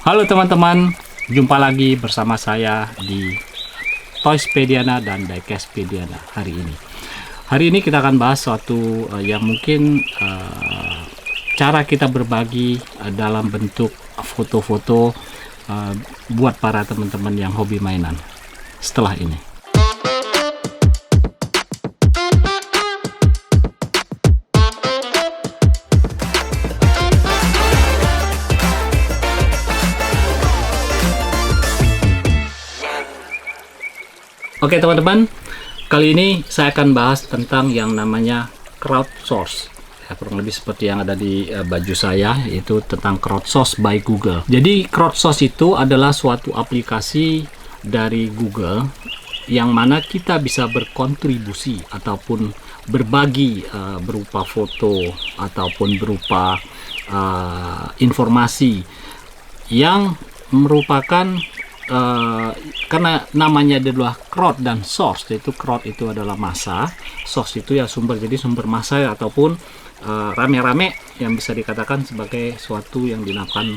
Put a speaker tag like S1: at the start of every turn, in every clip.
S1: Halo teman-teman, jumpa lagi bersama saya di Toyspediana dan Diecastpediana hari ini. Hari ini kita akan bahas suatu yang mungkin cara kita berbagi dalam bentuk foto-foto buat para teman-teman yang hobi mainan setelah ini. Oke teman-teman, kali ini saya akan bahas tentang yang namanya crowdsource. Ya, kurang lebih seperti yang ada di baju saya, yaitu tentang crowdsource by Google. Jadi crowdsource itu adalah suatu aplikasi dari Google yang mana kita bisa berkontribusi ataupun berbagi berupa foto ataupun berupa informasi yang merupakan karena namanya adalah crowd dan source, yaitu crowd itu adalah massa, source itu ya sumber, jadi sumber massa ataupun rame-rame yang bisa dikatakan sebagai suatu yang dinamakan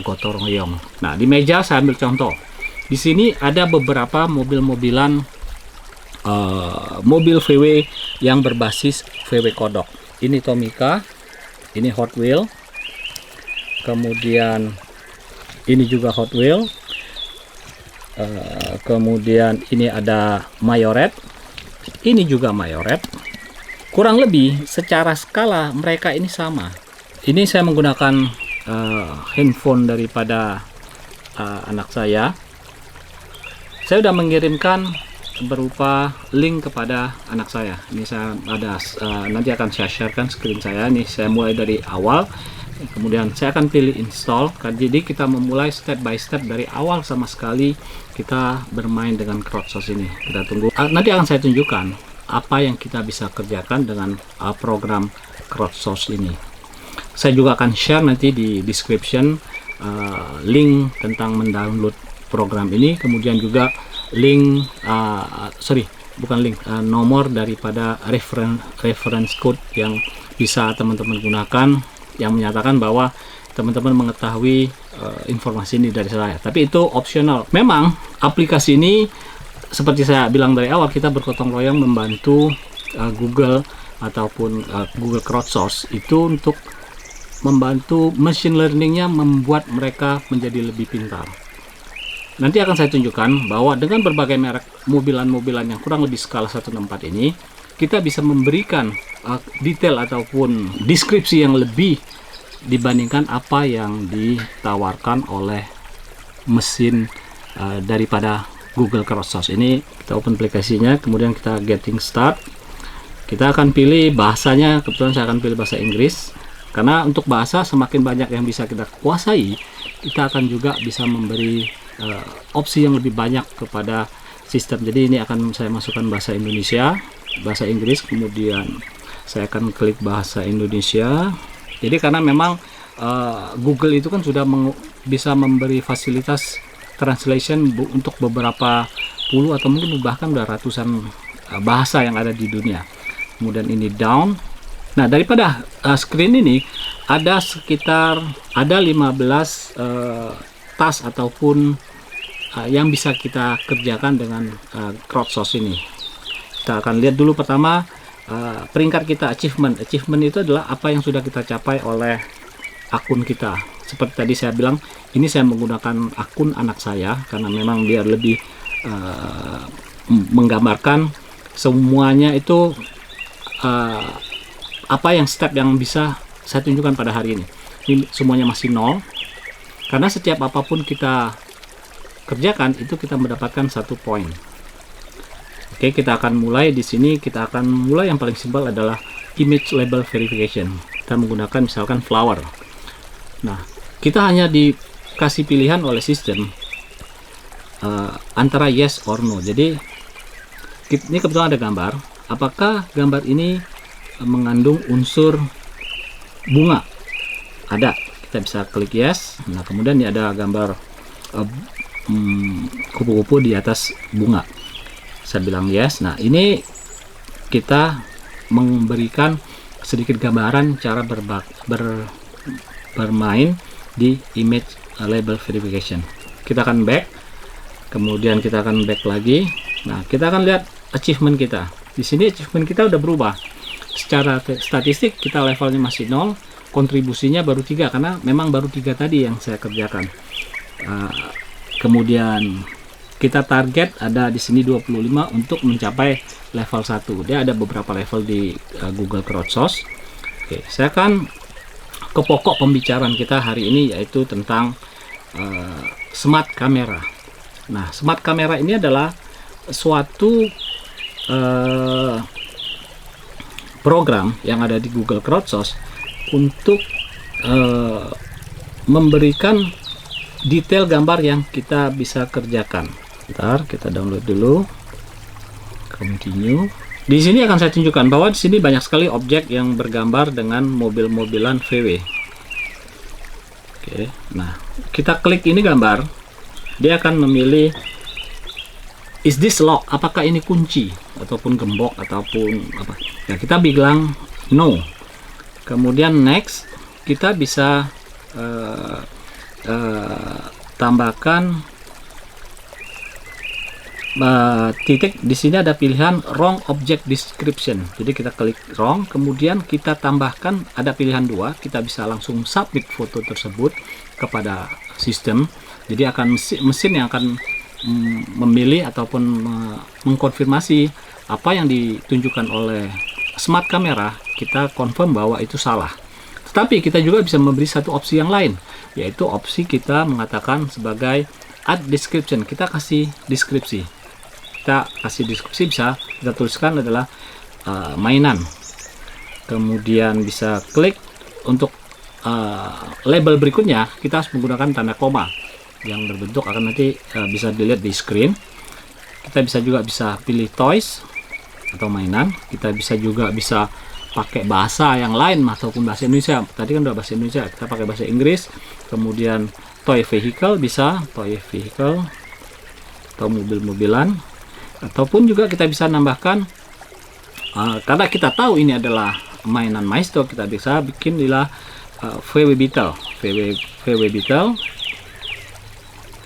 S1: gotong royong. Nah, di meja saya ambil contoh. Di sini ada beberapa mobil-mobilan mobil VW yang berbasis VW kodok. Ini Tomica, ini Hot Wheel, kemudian ini juga Hot Wheel. Kemudian ini ada Mayoret, ini juga Mayoret. Kurang lebih secara skala mereka ini sama. Ini saya menggunakan handphone daripada anak saya. Saya sudah mengirimkan berupa link kepada anak saya. Ini saya ada nanti akan saya sharekan screen saya. Ini saya mulai dari awal. Kemudian saya akan pilih install. Jadi kita memulai step by step dari awal sama sekali kita bermain dengan crowdsource ini. Kita tunggu. Nanti akan saya tunjukkan apa yang kita bisa kerjakan dengan program crowdsource ini. Saya juga akan share nanti di description link tentang mendownload program ini. Kemudian juga link, nomor daripada reference code yang bisa teman-teman gunakan, yang menyatakan bahwa teman-teman mengetahui informasi ini dari saya. Tapi itu opsional. Memang aplikasi ini seperti saya bilang dari awal, kita bergotong royong membantu Google ataupun Google Crowdsource itu untuk membantu machine learningnya membuat mereka menjadi lebih pintar. Nanti akan saya tunjukkan bahwa dengan berbagai merek mobilan-mobilan yang kurang lebih skala 1/4 ini, kita bisa memberikan detail ataupun deskripsi yang lebih dibandingkan apa yang ditawarkan oleh mesin daripada Google Crowdsource. Ini kita open aplikasinya, kemudian kita getting start. Kita akan pilih bahasanya, kebetulan saya akan pilih bahasa Inggris, karena untuk bahasa semakin banyak yang bisa kita kuasai, kita akan juga bisa memberi opsi yang lebih banyak kepada sistem. Jadi ini akan saya masukkan bahasa Indonesia, bahasa Inggris, kemudian saya akan klik bahasa Indonesia. Jadi karena memang Google itu kan sudah bisa memberi fasilitas translation untuk beberapa puluh atau mungkin bahkan udah ratusan bahasa yang ada di dunia. Kemudian ini down. Nah, daripada screen ini ada sekitar 15 task ataupun yang bisa kita kerjakan dengan crowdsource ini. Kita akan lihat dulu pertama peringkat kita, achievement itu adalah apa yang sudah kita capai oleh akun kita. Seperti tadi saya bilang, ini saya menggunakan akun anak saya karena memang biar lebih menggambarkan semuanya itu apa yang step yang bisa saya tunjukkan pada hari ini. Ini semuanya masih 0 karena setiap apapun kita kerjakan itu kita mendapatkan 1 poin. Oke, kita akan mulai di sini. Kita akan mulai yang paling simpel adalah image label verification. Kita menggunakan misalkan flower. Nah, kita hanya dikasih pilihan oleh sistem antara yes or no. Jadi ini kebetulan ada gambar. Apakah gambar ini mengandung unsur bunga? Ada. Kita bisa klik yes. Nah, kemudian ini ada gambar kupu-kupu di atas bunga. Saya bilang yes. Nah, ini kita memberikan sedikit gambaran cara bermain di image label verification. Kita akan back, kemudian kita akan back lagi. Nah, kita akan lihat achievement kita. Di sini achievement kita udah berubah. Secara statistik kita levelnya masih 0, kontribusinya baru 3 karena memang baru 3 tadi yang saya kerjakan. Kemudian kita target ada di sini 25 untuk mencapai level 1. Dia ada beberapa level di Google Crowdsource. Oke, saya akan ke pokok pembicaraan kita hari ini, yaitu tentang smart camera. Nah, smart camera ini adalah suatu program yang ada di Google Crowdsource untuk memberikan detail gambar yang kita bisa kerjakan. Bentar, kita download dulu. Continue. Di sini akan saya tunjukkan bahwa di sini banyak sekali objek yang bergambar dengan mobil-mobilan VW. Oke, nah kita klik ini gambar, dia akan memilih is this lock, apakah ini kunci ataupun gembok ataupun apa. Ya, kita bilang no. Kemudian next, kita bisa tambahkan titik. Di sini ada pilihan wrong object description, jadi kita klik wrong, kemudian kita tambahkan ada pilihan 2, kita bisa langsung submit foto tersebut kepada sistem. Jadi akan mesin yang akan memilih ataupun mengkonfirmasi apa yang ditunjukkan oleh smart camera, kita confirm bahwa itu salah. Tetapi kita juga bisa memberi satu opsi yang lain, yaitu opsi kita mengatakan sebagai add description. Kita kasih deskripsi. Kita kasih deskripsi, bisa kita tuliskan adalah mainan. Kemudian bisa klik untuk label berikutnya, kita harus menggunakan tanda koma yang berbentuk akan nanti bisa dilihat di screen. Kita juga bisa pilih toys atau mainan. Kita juga bisa pakai bahasa yang lain ataupun bahasa Indonesia. Tadi kan udah bahasa Indonesia, kita pakai bahasa Inggris. Kemudian toy vehicle, bisa toy vehicle atau mobil-mobilan, ataupun juga kita bisa nambahkan karena kita tahu ini adalah mainan Maisto, kita bisa bikin VW Beetle. VW Beetle.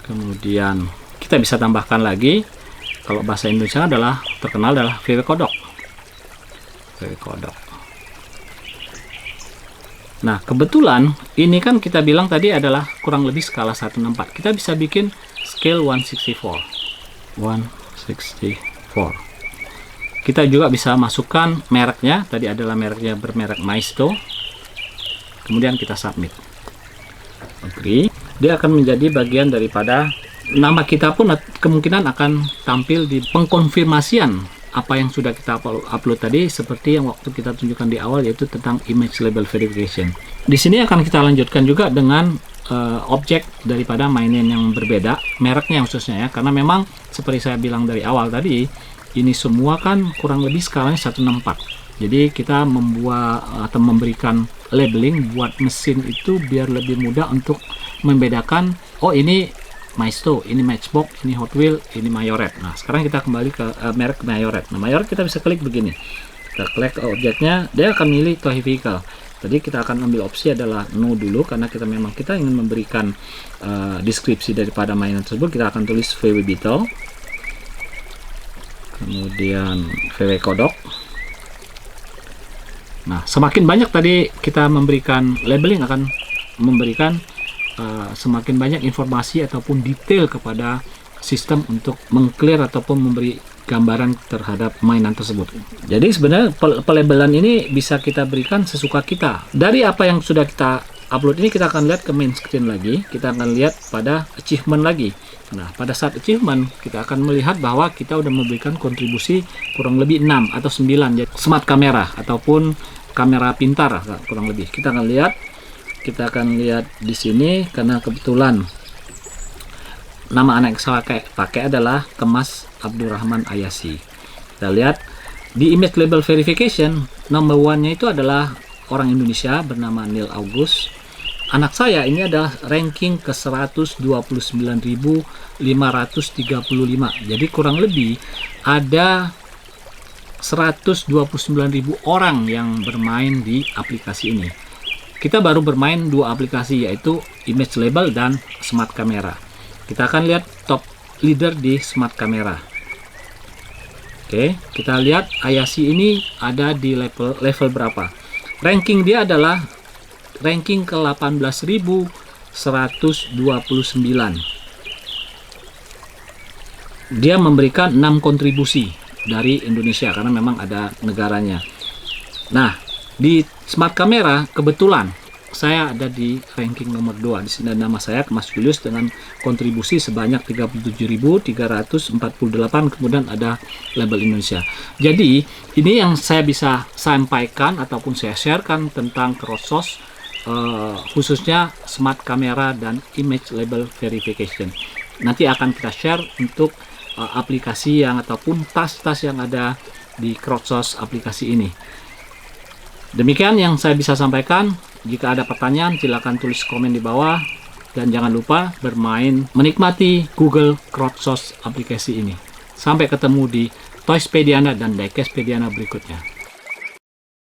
S1: Kemudian kita bisa tambahkan lagi, kalau bahasa Indonesia terkenal adalah VW Kodok. VW Kodok. Nah, kebetulan ini kan kita bilang tadi adalah kurang lebih skala 1/4. Kita bisa bikin scale 1/64. Kita juga bisa masukkan mereknya. Tadi adalah mereknya bermerek Maisto. Kemudian kita submit. Agree. Dia akan menjadi bagian daripada nama kita pun kemungkinan akan tampil di pengkonfirmasian apa yang sudah kita upload tadi, seperti yang waktu kita tunjukkan di awal, yaitu tentang image label verification. Di sini akan kita lanjutkan juga dengan objek daripada mainan yang berbeda, mereknya khususnya ya, karena memang seperti saya bilang dari awal tadi, ini semua kan kurang lebih skalanya 1/4. Jadi kita membuat atau memberikan labeling buat mesin itu biar lebih mudah untuk membedakan, oh ini Maisto, ini Matchbox, ini Hot Wheels, ini Mayoret. Nah, sekarang kita kembali ke merek Mayoret. Nah, Mayoret kita bisa klik begini. Kita klik objeknya, dia akan milih toy vehicle. Tadi kita akan ambil opsi adalah no dulu, karena kita ingin memberikan deskripsi daripada mainan tersebut. Kita akan tulis VW Beetle, kemudian VW Kodok. Nah, semakin banyak tadi kita memberikan labeling, akan memberikan semakin banyak informasi ataupun detail kepada sistem untuk mengclear ataupun memberi gambaran terhadap mainan tersebut. Jadi sebenarnya pelabelan ini bisa kita berikan sesuka kita. Dari apa yang sudah kita upload ini, kita akan lihat ke main screen lagi. Kita akan lihat pada achievement lagi. Nah, pada saat achievement kita akan melihat bahwa kita udah memberikan kontribusi kurang lebih 6 atau 9 jadi smart kamera ataupun kamera pintar kurang lebih. Kita akan lihat di sini, karena kebetulan nama anak yang saya pakai adalah Kemas Abdurrahman Ayasi. Kita lihat di image label verification, number one-nya itu adalah orang Indonesia bernama Neil August. Anak saya ini adalah ranking ke 129.535. Jadi kurang lebih ada 129.000 orang yang bermain di aplikasi ini. kita baru bermain dua aplikasi, yaitu Image Label dan Smart Camera. Kita akan lihat top leader di Smart Camera. Oke, kita lihat Ayasi ini ada di level berapa. Ranking dia adalah ranking ke 18.129. Dia memberikan 6 kontribusi dari Indonesia karena memang ada negaranya. Nah, di Smart Camera kebetulan saya ada di ranking nomor 2. Di sini nama saya Mas Julius dengan kontribusi sebanyak 37.348, kemudian ada label Indonesia. Jadi, ini yang saya bisa sampaikan ataupun saya sharekan tentang Crowdsource, khususnya Smart Camera dan Image Label Verification. Nanti akan kita share untuk aplikasi yang ataupun tas-tas yang ada di Crowdsource aplikasi ini. Demikian yang saya bisa sampaikan. Jika ada pertanyaan, silakan tulis komen di bawah. Dan jangan lupa menikmati Google Crowdsource aplikasi ini. Sampai ketemu di Toyspediana dan Diecastpediana berikutnya.